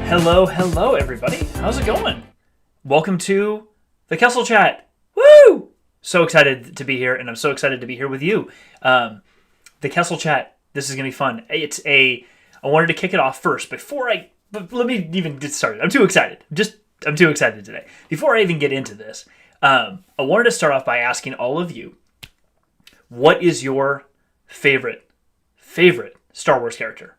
Hello, everybody. How's it going? Welcome to the Kessel Chat. Woo! So excited to be here, and I'm so excited to be here with you. The Kessel Chat. This is gonna be fun. I wanted to kick it off first but let me even get started. I'm too excited. I'm too excited today. Before I even get into this, I wanted to start off by asking all of you, what is your favorite Star Wars character?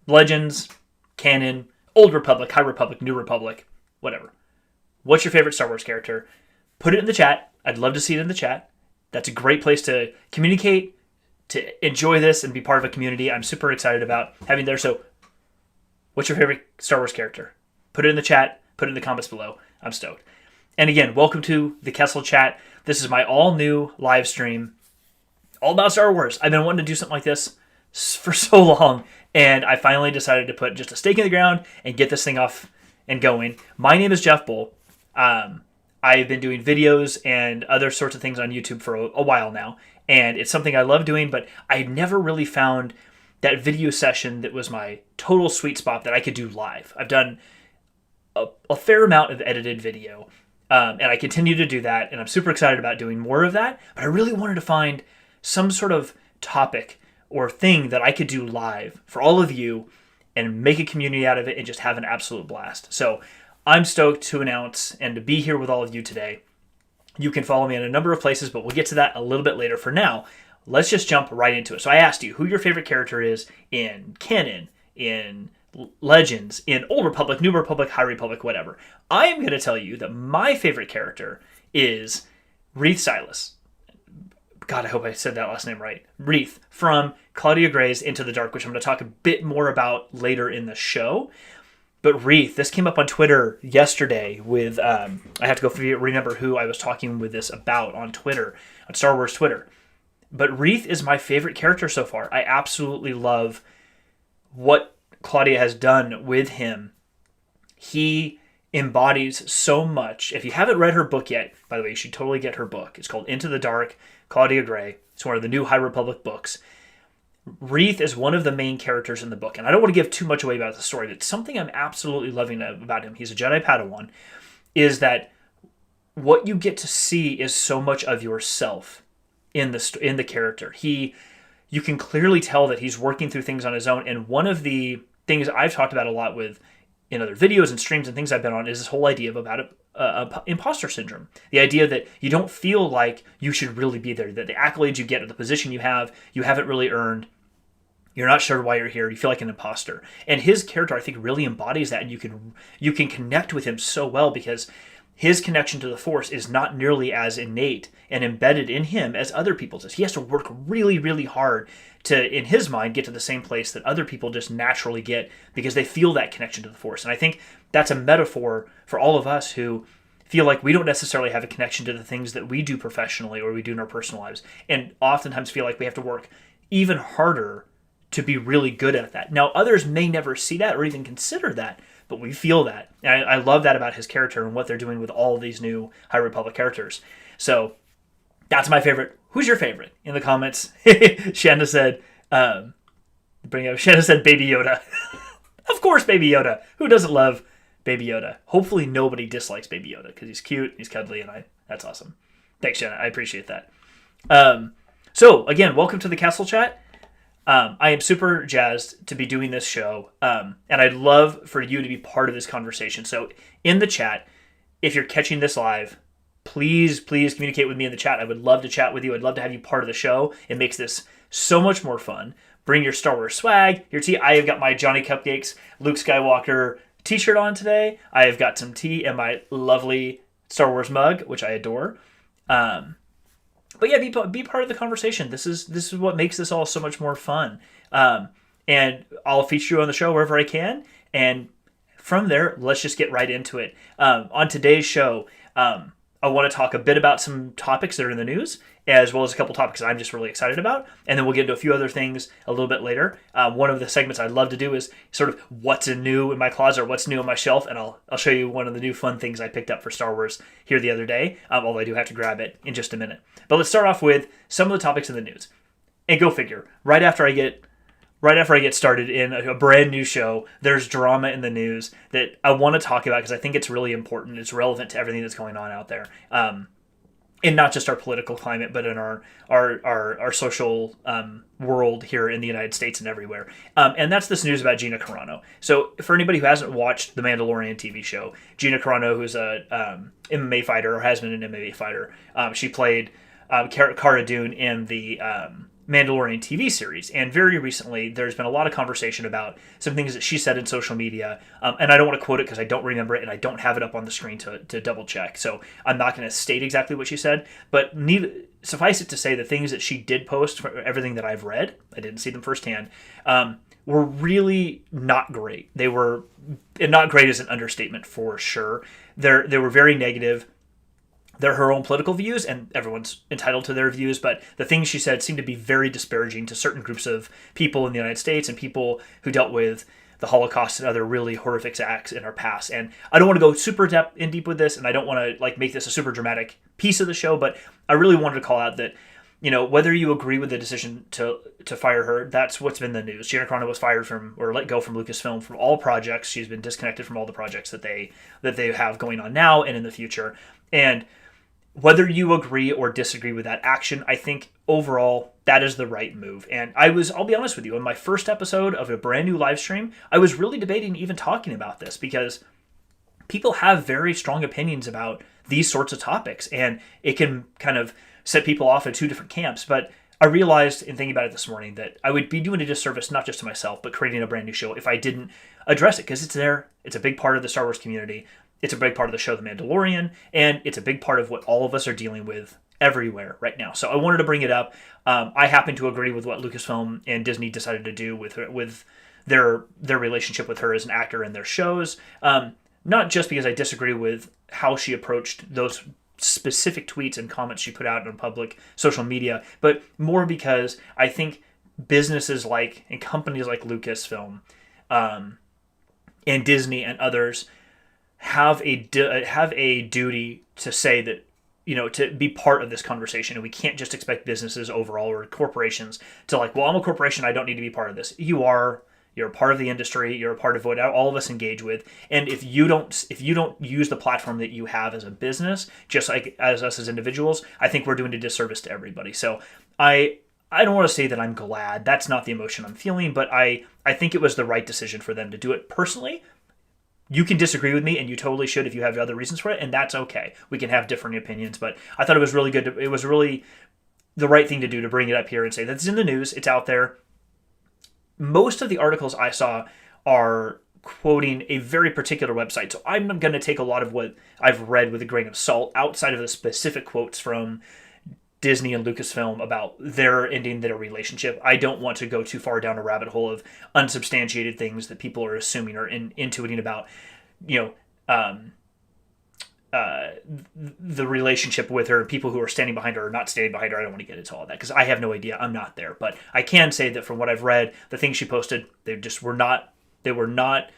Legends, canon, Old Republic, High Republic, New Republic, whatever. What's your favorite Star Wars character? Put it in the chat. I'd love to see it in the chat. That's a great place to communicate, to enjoy this, and be part of a community. I'm super excited about having there. So, what's your favorite Star Wars character? Put it in the chat. Put it in the comments below. I'm stoked. And again, welcome to the Kessel Chat. This is my all-new live stream, all about Star Wars. I've been wanting to do something like this for so long, and I finally decided to put just a stake in the ground and get this thing off and going. My name is Jeff Bull. I've been doing videos and other sorts of things on YouTube for a while now, and it's something I love doing, but I never really found that video session that was my total sweet spot that I could do live. I've done a fair amount of edited video, and I continue to do that, and I'm super excited about doing more of that, but I really wanted to find some sort of topic or thing that I could do live for all of you and make a community out of it and just have an absolute blast. So I'm stoked to announce and to be here with all of you today. You can follow me in a number of places, but we'll get to that a little bit later. For now, let's just jump right into it. So I asked you who your favorite character is in canon, in Legends, in Old Republic, New Republic, High Republic, whatever. I am going to tell you that my favorite character is Reath Silas. God, I hope I said that last name right. Reath from Claudia Gray's Into the Dark, which I'm going to talk a bit more about later in the show. But Reath, this came up on Twitter yesterday with, I have to go remember who I was talking with this about on Twitter, on Star Wars Twitter. But Reath is my favorite character so far. I absolutely love what Claudia has done with him. He embodies so much. If you haven't read her book yet, by the way, you should totally get her book. It's called Into the Dark, Claudia Gray. It's one of the new High Republic books. Reath is one of the main characters in the book, and I don't want to give too much away about the story, but something I'm absolutely loving about him, he's a Jedi Padawan, is that what you get to see is so much of yourself in the character. You can clearly tell that he's working through things on his own, and one of the things I've talked about a lot with in other videos and streams and things I've been on is this whole idea about imposter syndrome. The idea that you don't feel like you should really be there, that the accolades you get or the position you haven't really earned. You're not sure why you're here. You feel like an imposter. And his character, I think, really embodies that, and you can connect with him so well because his connection to the Force is not nearly as innate and embedded in him as other people's is. He has to work really, really hard to, in his mind, get to the same place that other people just naturally get because they feel that connection to the Force. And I think that's a metaphor for all of us who feel like we don't necessarily have a connection to the things that we do professionally or we do in our personal lives, and oftentimes feel like we have to work even harder to be really good at that. Now, others may never see that or even consider that, but we feel that. And I love that about his character and what they're doing with all of these new High Republic characters. So that's my favorite. Who's your favorite? In the comments, Shanna said, Shanna said Baby Yoda. Of course, Baby Yoda. Who doesn't love Baby Yoda? Hopefully nobody dislikes Baby Yoda because he's cute, he's cuddly, and that's awesome. Thanks, Shanna. I appreciate that. So, again, welcome to the Kessel Chat. I am super jazzed to be doing this show, and I'd love for you to be part of this conversation. So in the chat, if you're catching this live, please communicate with me in the chat. I would love to chat with you. I'd love to have you part of the show. It makes this so much more fun. Bring your Star Wars swag, your tea. I have got my Johnny Cupcakes Luke Skywalker t-shirt on today. I have got some tea and my lovely Star Wars mug, which I adore. But yeah, be part of the conversation. This is what makes this all so much more fun. And I'll feature you on the show wherever I can. And from there, let's just get right into it. On today's show, I want to talk a bit about some topics that are in the news, as well as a couple topics that I'm just really excited about. And then we'll get into a few other things a little bit later. One of the segments I'd love to do is sort of what's new in my closet or what's new on my shelf. And I'll show you one of the new fun things I picked up for Star Wars here the other day, although I do have to grab it in just a minute. But let's start off with some of the topics in the news. And go figure, right after I get right after I get started in a brand new show, there's drama in the news that I want to talk about because I think it's really important. It's relevant to everything that's going on out there. In not just our political climate, but in our social world here in the United States and everywhere. And that's this news about Gina Carano. So for anybody who hasn't watched the Mandalorian TV show, Gina Carano, who's a MMA fighter or has been an MMA fighter, she played Cara Dune in the Mandalorian TV series. And very recently, there's been a lot of conversation about some things that she said in social media. And I don't want to quote it because I don't remember it and I don't have it up on the screen to double check. So I'm not going to state exactly what she said. But suffice it to say, the things that she did post, for everything that I've read, I didn't see them firsthand, were really not great. They were, and not great is an understatement for sure. They were very negative. They're her own political views, and everyone's entitled to their views, but the things she said seemed to be very disparaging to certain groups of people in the United States and people who dealt with the Holocaust and other really horrific acts in our past. And I don't want to go super deep with this, and I don't want to make this a super dramatic piece of the show, but I really wanted to call out that, whether you agree with the decision to fire her, that's what's been the news. Gina Carano was fired from, or let go from Lucasfilm from all projects. She's been disconnected from all the projects that they have going on now and in the future. And whether you agree or disagree with that action, I think overall that is the right move. And I'll be honest with you, in my first episode of a brand new live stream, I was really debating even talking about this because people have very strong opinions about these sorts of topics and it can kind of set people off in two different camps. But I realized in thinking about it this morning that I would be doing a disservice not just to myself, but creating a brand new show if I didn't address it because it's there. It's a big part of the Star Wars community. It's a big part of the show The Mandalorian, and it's a big part of what all of us are dealing with everywhere right now. So I wanted to bring it up. I happen to agree with what Lucasfilm and Disney decided to do with their relationship with her as an actor in their shows. Not just because I disagree with how she approached those specific tweets and comments she put out on public social media, but more because I think businesses and companies like Lucasfilm and Disney and others have a duty to say that, to be part of this conversation. And we can't just expect businesses overall or corporations to well, I'm a corporation, I don't need to be part of this. You're a part of the industry, you're a part of what all of us engage with. And if you don't use the platform that you have as a business, just like as us as individuals, I think we're doing a disservice to everybody. So I don't want to say that I'm glad. That's not the emotion I'm feeling, but I think it was the right decision for them to do it. Personally, you can disagree with me, and you totally should if you have other reasons for it, and that's okay. We can have different opinions, but I thought it was really good. It was really the right thing to do to bring it up here and say that's in the news. It's out there. Most of the articles I saw are quoting a very particular website, so I'm going to take a lot of what I've read with a grain of salt outside of the specific quotes from Disney and Lucasfilm about their ending their relationship. I don't want to go too far down a rabbit hole of unsubstantiated things that people are assuming or intuiting about, the relationship with her, people who are standing behind her or not standing behind her. I don't want to get into all that because I have no idea. I'm not there, but I can say that from what I've read, the things she posted, they were not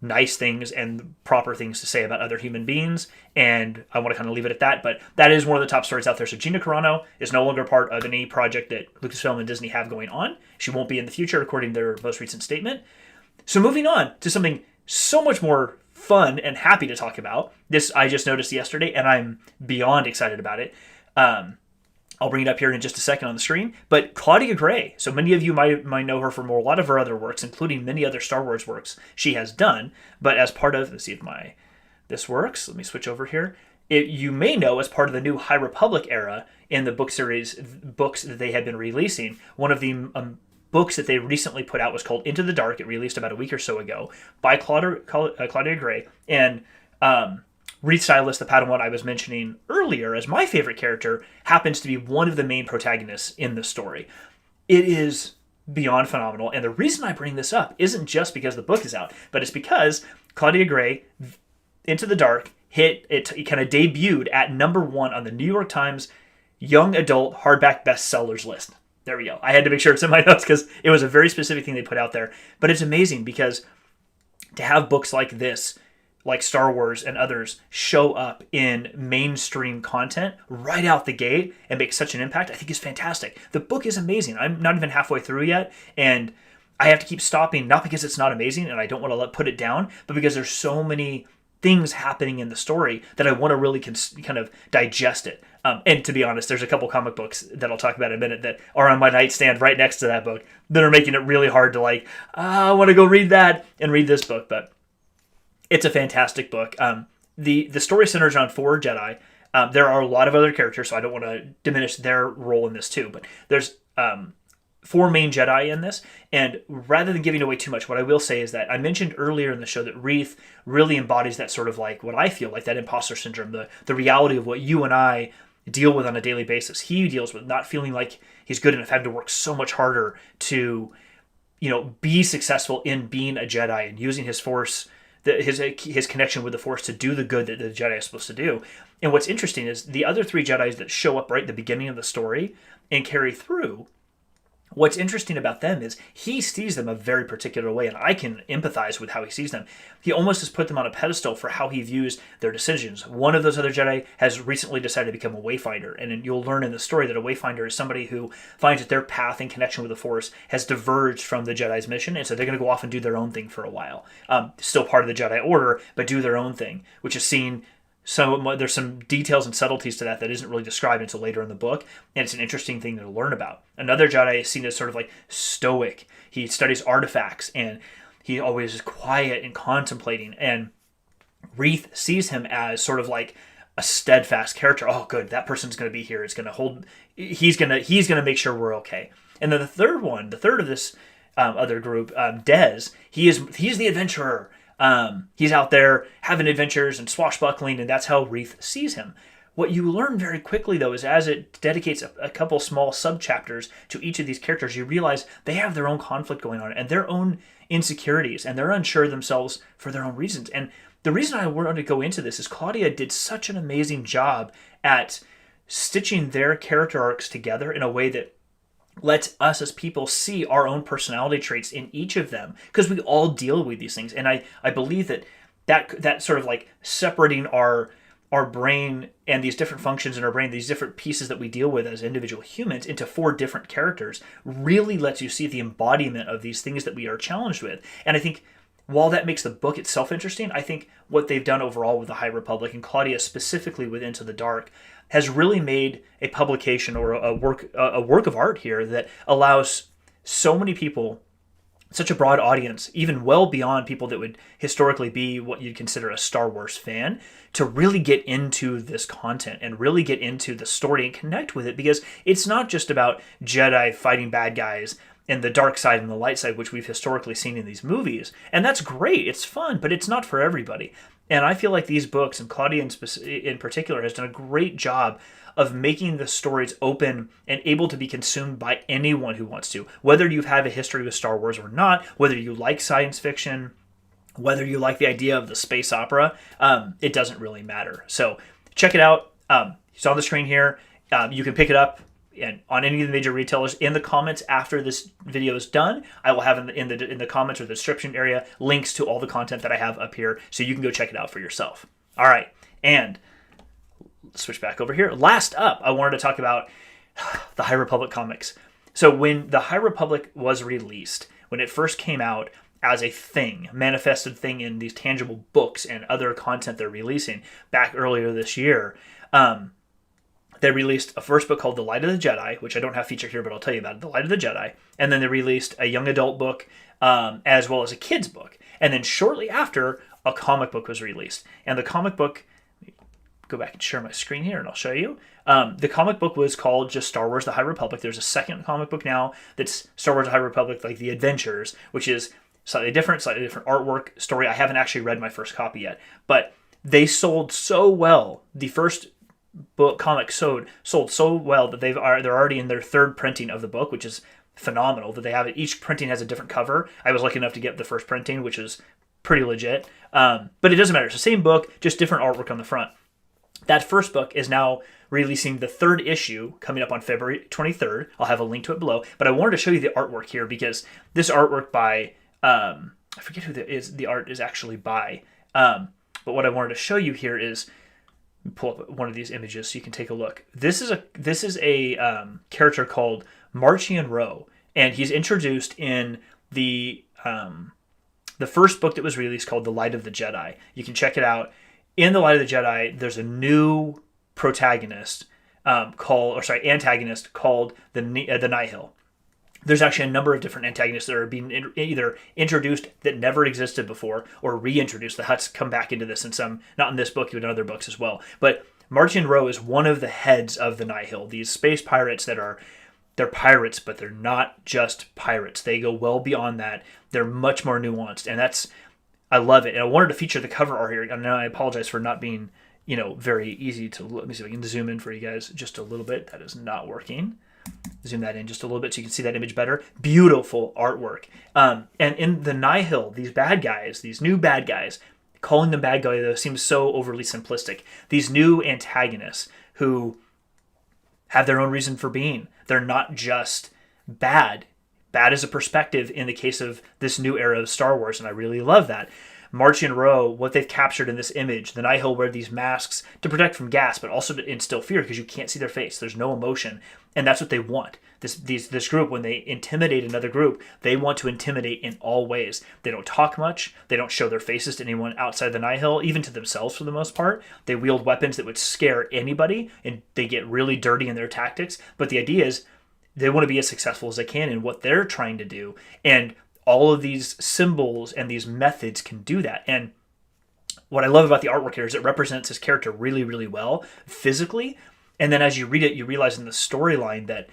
nice things and proper things to say about other human beings, and I want to kind of leave it at that. But that is one of the top stories out there. So Gina Carano is no longer part of any project that Lucasfilm and Disney have going on. She won't be in the future, according to their most recent statement. So moving on to something so much more fun and happy to talk about. This I just noticed yesterday, and I'm beyond excited about it. I'll bring it up here in just a second on the screen. But Claudia Gray, so many of you might know her from a lot of her other works, including many other Star Wars works she has done. But as part of, let's see if this works. Let me switch over here. You may know as part of the new High Republic era in the book series books that they have been releasing. One of the books that they recently put out was called Into the Dark. It released about a week or so ago by Claudia Gray. And Reed Stylus, the Padawan I was mentioning earlier as my favorite character, happens to be one of the main protagonists in the story. It is beyond phenomenal, and the reason I bring this up isn't just because the book is out, but it's because Claudia Gray, Into the Dark, it kind of debuted at #1 on the New York Times Young Adult Hardback Bestsellers list. There we go. I had to make sure it's in my notes because it was a very specific thing they put out there. But it's amazing because to have books like this, like Star Wars and others, show up in mainstream content right out the gate and make such an impact, I think is fantastic. The book is amazing. I'm not even halfway through yet, and I have to keep stopping, not because it's not amazing and I don't want to put it down, but because there's so many things happening in the story that I want to really kind of digest it. And to be honest, there's a couple comic books that I'll talk about in a minute that are on my nightstand right next to that book that are making it really hard to I want to go read that and read this book. But it's a fantastic book. The story centers around 4 Jedi. There are a lot of other characters, so I don't want to diminish their role in this too. But there's 4 main Jedi in this, and rather than giving away too much, what I will say is that I mentioned earlier in the show that Reath really embodies that sort of what I feel like, that imposter syndrome, the reality of what you and I deal with on a daily basis. He deals with not feeling like he's good enough, having to work so much harder to, be successful in being a Jedi and using his Force, his connection with the Force to do the good that the Jedi is supposed to do. And what's interesting is the other 3 Jedis that show up right at the beginning of the story and carry through. What's interesting about them is he sees them a very particular way, and I can empathize with how he sees them. He almost has put them on a pedestal for how he views their decisions. One of those other Jedi has recently decided to become a Wayfinder, and you'll learn in the story that a Wayfinder is somebody who finds that their path in connection with the Force has diverged from the Jedi's mission, and so they're going to go off and do their own thing for a while. Still part of the Jedi Order, but do their own thing, which is seen. So there's some details and subtleties to that isn't really described until later in the book, and it's an interesting thing to learn about. Another Jedi is seen as sort of stoic. He studies artifacts, and he always is quiet and contemplating, and Reath sees him as sort of a steadfast character. Oh, good, that person's going to be here. It's going to hold. He's going to make sure we're okay. And then the third of this other group, Dez, he's the adventurer. He's out there having adventures and swashbuckling, and that's how Reath sees him. What you learn very quickly, though, is as it dedicates a couple small sub-chapters to each of these characters, you realize they have their own conflict going on and their own insecurities, and they're unsure of themselves for their own reasons. And the reason I wanted to go into this is Claudia did such an amazing job at stitching their character arcs together in a way that lets us as people see our own personality traits in each of them, because we all deal with these things. And I believe that sort of separating our brain and these different functions in our brain, these different pieces that we deal with as individual humans into 4 different characters, really lets you see the embodiment of these things that we are challenged with. And I think while that makes the book itself interesting, I think what they've done overall with the High Republic, and Claudia specifically with Into the Dark, has really made a publication or a work of art here that allows so many people, such a broad audience, even well beyond people that would historically be what you'd consider a Star Wars fan, to really get into this content and really get into the story and connect with it, because it's not just about Jedi fighting bad guys and the dark side and the light side, which we've historically seen in these movies. And that's great. It's fun, but it's not for everybody. And I feel like these books, and Claudia in particular, has done a great job of making the stories open and able to be consumed by anyone who wants to. Whether you have a history with Star Wars or not, whether you like science fiction, whether you like the idea of the space opera, it doesn't really matter. So check it out. It's on the screen here. You can pick it up and on any of the major retailers. In the comments after this video is done, I will have in the comments or the description area links to all the content that I have up here, so you can go check it out for yourself. All right, and let's switch back over here. Last up, I wanted to talk about the High Republic comics. So when the High Republic was released, when it first came out as a thing, manifested thing in these tangible books and other content they're releasing back earlier this year, they released a first book called The Light of the Jedi, which I don't have featured here, but I'll tell you about it, The Light of the Jedi. And then they released a young adult book as well as a kid's book. And then shortly after, a comic book was released. And the comic book, go back and share my screen here and I'll show you. The comic book was called just Star Wars The High Republic. There's a second comic book now that's Star Wars The High Republic, like The Adventures, which is slightly different artwork story. I haven't actually read my first copy yet, but they sold so well. The first book comic sold so well that they're already in their 3rd printing of the book, which is phenomenal. That they have it. Each printing has a different cover. I was lucky enough to get the first printing, which is pretty legit. But it doesn't matter. It's the same book, just different artwork on the front. That first book is now releasing the 3rd issue coming up on February 23rd. I'll have a link to it below. But I wanted to show you the artwork here because this artwork by I forget who the art is actually by. But what I wanted to show you here is, pull up one of these images so you can take a look. This is a character called Marchion Ro, and he's introduced in the first book that was released called The Light of the Jedi. You can check it out. In The Light of the Jedi, there's a new antagonist called the Nihil. There's actually a number of different antagonists that are being either introduced that never existed before or reintroduced. The Hutts come back into this in some, not in this book, but in other books as well. But Marchion Ro is one of the heads of the Nihil, these space pirates they're pirates, but they're not just pirates. They go well beyond that. They're much more nuanced, and I love it. And I wanted to feature the cover art here. And I apologize for not being, very easy to look. Let me see if I can zoom in for you guys just a little bit. That is not working. Zoom that in just a little bit so you can see that image better. Beautiful artwork. And in the Nihil, these new bad guys, calling them bad guys though seems so overly simplistic. These new antagonists who have their own reason for being. They're not just bad. Bad is a perspective in the case of this new era of Star Wars, and I really love that. Marchion Ro, what they've captured in this image, the Nihil wear these masks to protect from gas, but also to instill fear because you can't see their face. There's no emotion, and that's what they want. This group, when they intimidate another group, they want to intimidate in all ways. They don't talk much. They don't show their faces to anyone outside the Nihil, even to themselves for the most part. They wield weapons that would scare anybody, and they get really dirty in their tactics. But the idea is they want to be as successful as they can in what they're trying to do, and all of these symbols and these methods can do that. And what I love about the artwork here is it represents his character really, really well physically. And then as you read it, you realize in the storyline that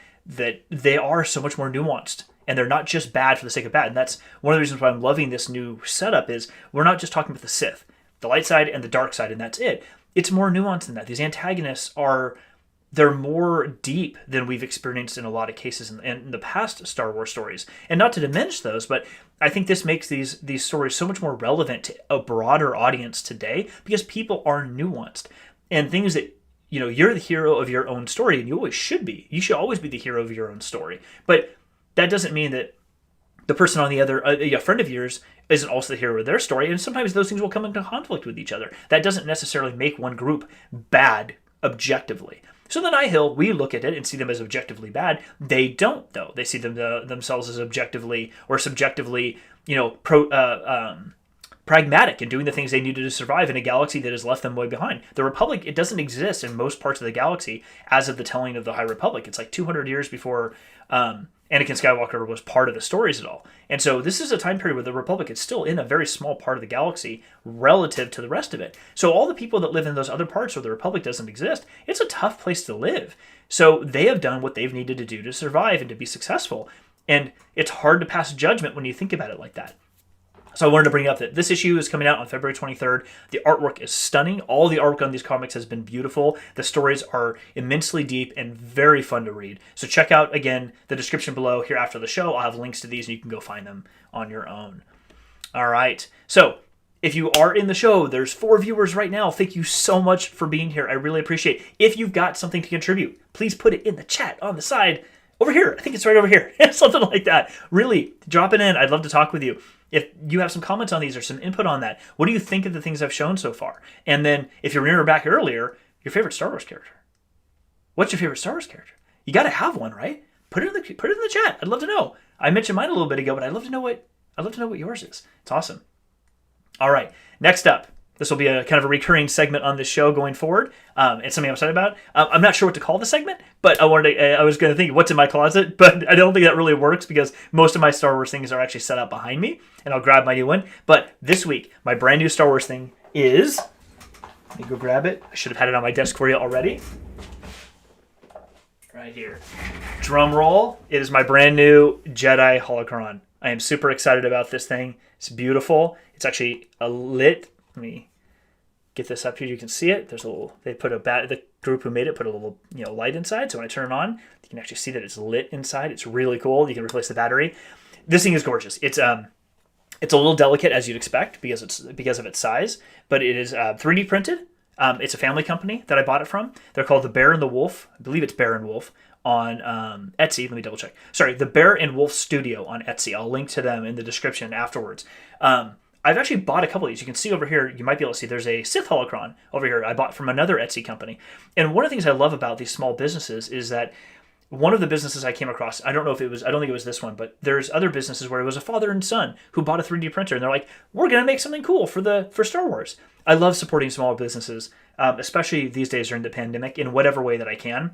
they are so much more nuanced, and they're not just bad for the sake of bad. And that's one of the reasons why I'm loving this new setup is we're not just talking about the Sith, the light side and the dark side, and that's it. It's more nuanced than that. These antagonists they're more deep than we've experienced in a lot of cases in the past Star Wars stories. And not to diminish those, but I think this makes these stories so much more relevant to a broader audience today because people are nuanced. And things that, you're the hero of your own story, and you always should be. You should always be the hero of your own story. But that doesn't mean that the person on the other, a friend of yours, isn't also the hero of their story. And sometimes those things will come into conflict with each other. That doesn't necessarily make one group bad objectively. So the Nihil, we look at it and see them as objectively bad. They don't, though. They see themselves as objectively or subjectively, pragmatic and doing the things they needed to survive in a galaxy that has left them way behind. The Republic, it doesn't exist in most parts of the galaxy as of the telling of the High Republic. It's like 200 years before Anakin Skywalker was part of the stories at all. And so this is a time period where the Republic is still in a very small part of the galaxy relative to the rest of it. So all the people that live in those other parts where the Republic doesn't exist, it's a tough place to live. So they have done what they've needed to do to survive and to be successful. And it's hard to pass judgment when you think about it like that. So I wanted to bring up that this issue is coming out on February 23rd. The artwork is stunning. All the artwork on these comics has been beautiful. The stories are immensely deep and very fun to read. So check out, again, the description below here after the show. I'll have links to these and you can go find them on your own. All right. So if you are in the show, there's 4 viewers right now. Thank you so much for being here. I really appreciate it. If you've got something to contribute, please put it in the chat on the side over here. I think it's right over here. Something like that. Really, drop it in. I'd love to talk with you. If you have some comments on these or some input on that, what do you think of the things I've shown so far? And then, if you remember back earlier, your favorite Star Wars character. What's your favorite Star Wars character? You got to have one, right? Put it in the chat. I'd love to know. I mentioned mine a little bit ago, but I'd love to know what yours is. It's awesome. All right, next up. This will be a kind of a recurring segment on this show going forward. It's something I'm excited about. I'm not sure what to call the segment, but I was going to think what's in my closet, but I don't think that really works because most of my Star Wars things are actually set up behind me, and I'll grab my new one. But this week, my brand new Star Wars thing is, let me go grab it. I should have had it on my desk for you already. Right here. Drum roll. It is my brand new Jedi Holocron. I am super excited about this thing. It's beautiful. It's actually a lit. Let me get this up here. You can see it. There's a little. They put the group who made it put a little light inside. So when I turn it on, you can actually see that it's lit inside. It's really cool. You can replace the battery. This thing is gorgeous. It's a little delicate as you'd expect because of its size, but it is 3D printed. It's a family company that I bought it from. They're called the Bear and the Wolf. I believe it's Bear and Wolf on Etsy. Let me double check. Sorry, the Bear and Wolf Studio on Etsy. I'll link to them in the description afterwards. I've actually bought a couple of these. You can see over here, you might be able to see there's a Sith Holocron over here I bought from another Etsy company. And one of the things I love about these small businesses is that one of the businesses I came across, I don't think it was this one, but there's other businesses where it was a father and son who bought a 3D printer, and they're like, we're going to make something cool for Star Wars. I love supporting small businesses, especially these days during the pandemic, in whatever way that I can.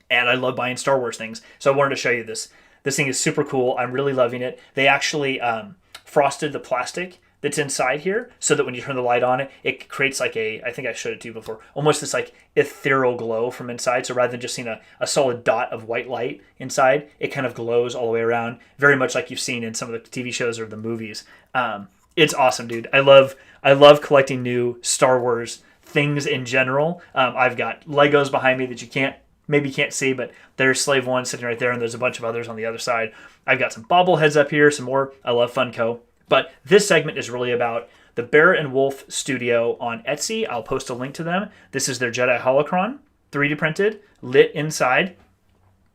And I love buying Star Wars things. So I wanted to show you this. This thing is super cool. I'm really loving it. They actually frosted the plastic that's inside here so that when you turn the light on it creates like I think I showed it to you before, almost this like ethereal glow from inside. So rather than just seeing a solid dot of white light inside, it kind of glows all the way around, very much like you've seen in some of the TV shows or the movies. It's awesome, dude. I love collecting new Star Wars things in general. I've got Legos behind me that you can't see, but there's Slave 1 sitting right there, and there's a bunch of others on the other side. I've got some bobbleheads up here, some more. I love Funko. But this segment is really about the Bear and Wolf Studio on Etsy. I'll post a link to them. This is their Jedi Holocron, 3D printed, lit inside.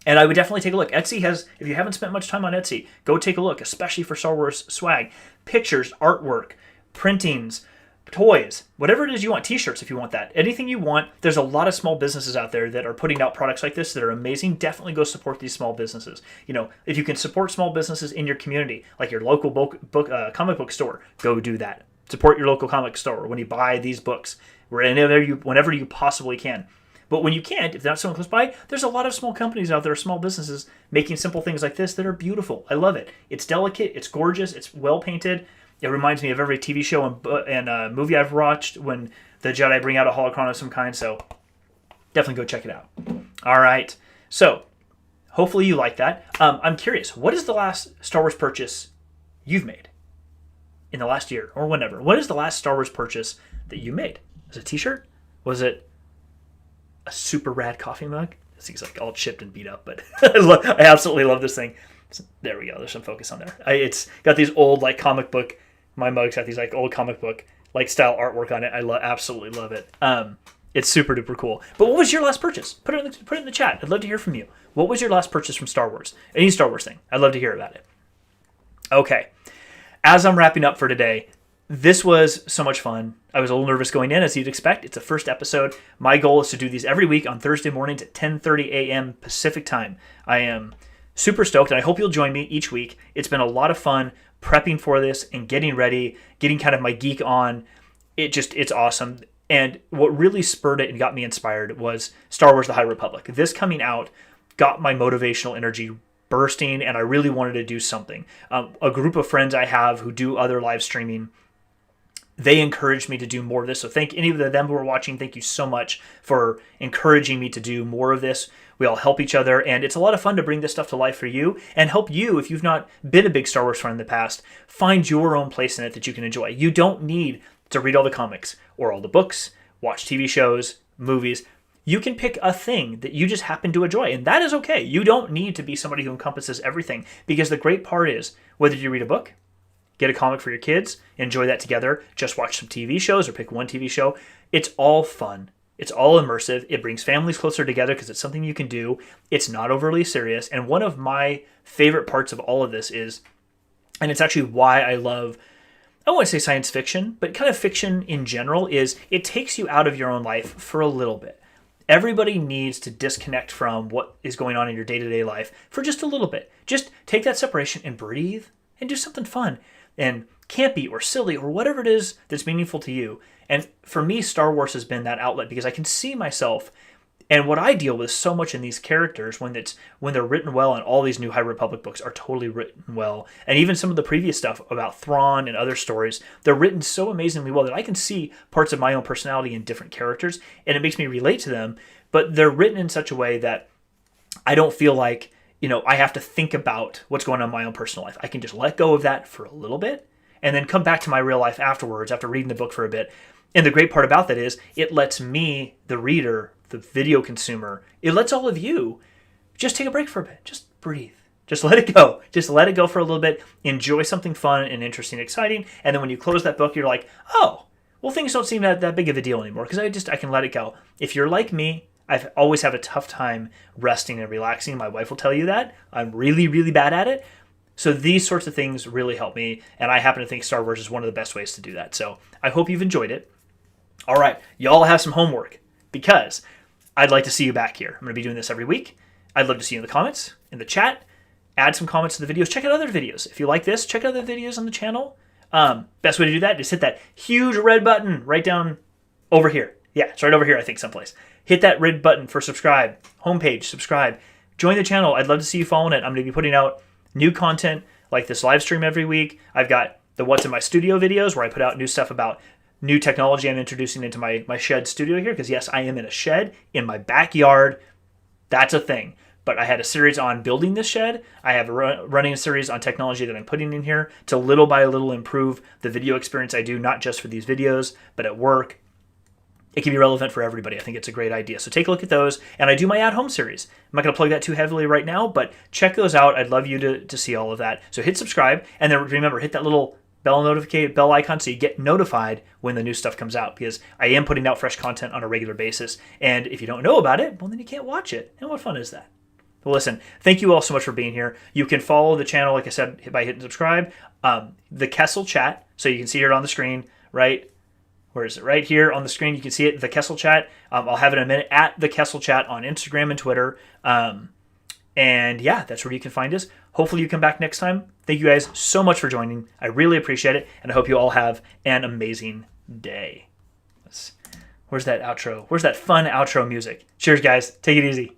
And I would definitely take a look. Etsy has, if you haven't spent much time on Etsy, go take a look, especially for Star Wars swag. Pictures, artwork, printings, toys, whatever it is you want, t-shirts if you want that, anything you want. There's a lot of small businesses out there that are putting out products like this that are amazing. Definitely go support these small businesses. If you can support small businesses in your community, like your local comic book store, go do that. Support your local comic store when you buy these books, whenever you possibly can. But when you can't, if that's someone close by, there's a lot of small companies out there, small businesses making simple things like this that are beautiful. I love it. It's delicate, it's gorgeous, it's well painted. It reminds me of every TV show and movie I've watched when the Jedi bring out a holocron of some kind. So definitely go check it out. All right. So hopefully you like that. I'm curious, what is the last Star Wars purchase you've made in the last year or whenever? What is the last Star Wars purchase that you made? Was it a t-shirt? Was it a super rad coffee mug? This thing's like all chipped and beat up, but I absolutely love this thing. There we go. There's some focus on there. It's got these old like comic book. My mug's got these like old comic book like style artwork on it. I absolutely love it. It's super duper cool. But what was your last purchase? Put it in the chat. I'd love to hear from you. What was your last purchase from Star Wars? Any Star Wars thing. I'd love to hear about it. Okay. As I'm wrapping up for today, this was so much fun. I was a little nervous going in, as you'd expect. It's the first episode. My goal is to do these every week on Thursday mornings at 10:30 a.m. Pacific time. I am super stoked, and I hope you'll join me each week. It's been a lot of fun prepping for this and getting ready, getting kind of my geek on. It's awesome. And what really spurred it and got me inspired was Star Wars The High Republic. This coming out got my motivational energy bursting, and I really wanted to do something. A group of friends I have who do other live streaming, they encouraged me to do more of this. So thank any of them who are watching, thank you so much for encouraging me to do more of this. We all help each other, and it's a lot of fun to bring this stuff to life for you and help you, if you've not been a big Star Wars fan in the past, find your own place in it that you can enjoy. You don't need to read all the comics or all the books, watch TV shows, movies. You can pick a thing that you just happen to enjoy, and that is okay. You don't need to be somebody who encompasses everything, because the great part is, whether you read a book, get a comic for your kids, enjoy that together, just watch some TV shows or pick one TV show, it's all fun. It's all immersive. It brings families closer together because it's something you can do. It's not overly serious. And one of my favorite parts of all of this is, and it's actually why I love, I don't want to say science fiction, but kind of fiction in general, is it takes you out of your own life for a little bit. Everybody needs to disconnect from what is going on in your day-to-day life for just a little bit. Just take that separation and breathe and do something fun and campy or silly or whatever it is that's meaningful to you. And for me, Star Wars has been that outlet because I can see myself and what I deal with so much in these characters when they're written well, and all these new High Republic books are totally written well. And even some of the previous stuff about Thrawn and other stories, they're written so amazingly well that I can see parts of my own personality in different characters, and it makes me relate to them. But they're written in such a way that I don't feel like, I have to think about what's going on in my own personal life. I can just let go of that for a little bit and then come back to my real life afterwards after reading the book for a bit. And the great part about that is it lets me, the reader, the video consumer, it lets all of you just take a break for a bit. Just breathe. Just let it go. Just let it go for a little bit. Enjoy something fun and interesting, exciting. And then when you close that book, you're like, oh, well, things don't seem that big of a deal anymore because I can let it go. If you're like me, I always have a tough time resting and relaxing. My wife will tell you that. I'm really, really bad at it. So these sorts of things really help me, and I happen to think Star Wars is one of the best ways to do that. So I hope you've enjoyed it. All right, y'all have some homework because I'd like to see you back here. I'm going to be doing this every week. I'd love to see you in the comments, in the chat. Add some comments to the videos. Check out other videos. If you like this, check out other videos on the channel. Best way to do that is hit that huge red button right down over here. Yeah, it's right over here, I think, someplace. Hit that red button for subscribe. Homepage, subscribe. Join the channel. I'd love to see you following it. I'm going to be putting out new content like this live stream every week. I've got the What's in My Studio videos where I put out new stuff about new technology I'm introducing into my shed studio here. Because, yes, I am in a shed in my backyard. That's a thing. But I had a series on building this shed. I have running a series on technology that I'm putting in here to little by little improve the video experience I do, not just for these videos, but at work. It can be relevant for everybody. I think it's a great idea. So take a look at those. And I do my at-home series. I'm not going to plug that too heavily right now, but check those out. I'd love you to see all of that. So hit subscribe. And then remember, hit that little bell icon so you get notified when the new stuff comes out, because I am putting out fresh content on a regular basis. And if you don't know about it, well, then you can't watch it. And what fun is that? Well, listen, thank you all so much for being here. You can follow the channel, like I said, by hitting subscribe. The Kessel Chat, so you can see it on the screen, right? Where is it? Right here on the screen, you can see it, the Kessel Chat. I'll have it in a minute, at the Kessel Chat on Instagram and Twitter. And yeah, that's where you can find us. Hopefully you come back next time. Thank you guys so much for joining. I really appreciate it, and I hope you all have an amazing day. Where's that outro? Where's that fun outro music? Cheers, guys. Take it easy.